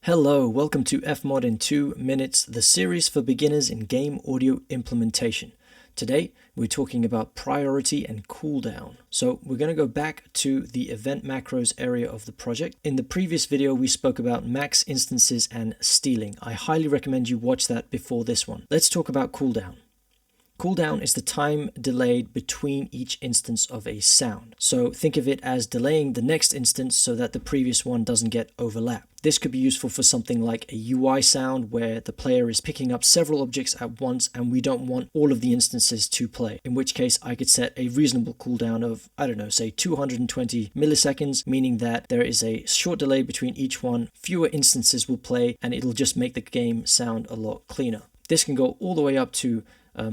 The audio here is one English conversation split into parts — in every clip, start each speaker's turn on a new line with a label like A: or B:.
A: Hello, welcome to Fmod in 2 minutes, the series for beginners in game audio implementation. Today, we're talking about priority and cooldown. So we're going to go back to the event macros area of the project. In the previous video, we spoke about max instances and stealing. I highly recommend you watch that before this one. Let's talk about cooldown. Cooldown is the time delayed between each instance of a sound. So think of it as delaying the next instance so that the previous one doesn't get overlapped. This could be useful for something like a UI sound where the player is picking up several objects at once and we don't want all of the instances to play. In which case I could set a reasonable cooldown of, say 220 milliseconds, meaning that there is a short delay between each one, fewer instances will play, and it'll just make the game sound a lot cleaner. This can go all the way up to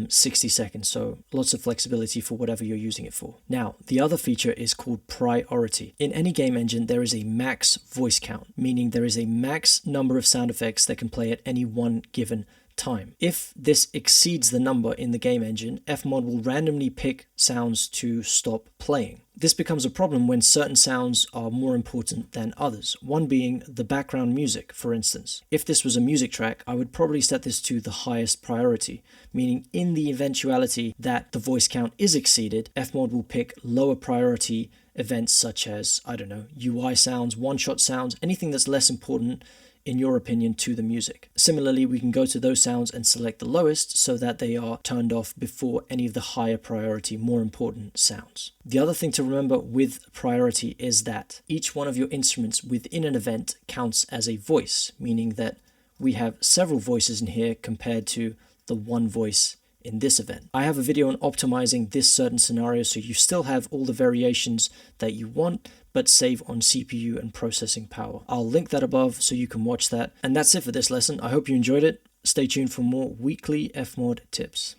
A: 60 seconds, so lots of flexibility for whatever you're using it for. Now, the other feature is called priority. In any game engine, there is a max voice count, meaning there is a max number of sound effects that can play at any one given time. If this exceeds the number in the game engine, Fmod will randomly pick sounds to stop playing. This becomes a problem when certain sounds are more important than others, one being the background music, for instance. If this was a music track, I would probably set this to the highest priority, meaning in the eventuality that the voice count is exceeded, Fmod will pick lower priority events such as, UI sounds, one-shot sounds, anything that's less important in your opinion, to the music. Similarly, we can go to those sounds and select the lowest so that they are turned off before any of the higher priority, more important sounds. The other thing to remember with priority is that each one of your instruments within an event counts as a voice, meaning that we have several voices in here compared to the one voice in this event. I have a video on optimizing this certain scenario so you still have all the variations that you want, but save on CPU and processing power. I'll link that above so you can watch that. And that's it for this lesson. I hope you enjoyed it. Stay tuned for more weekly Fmod tips.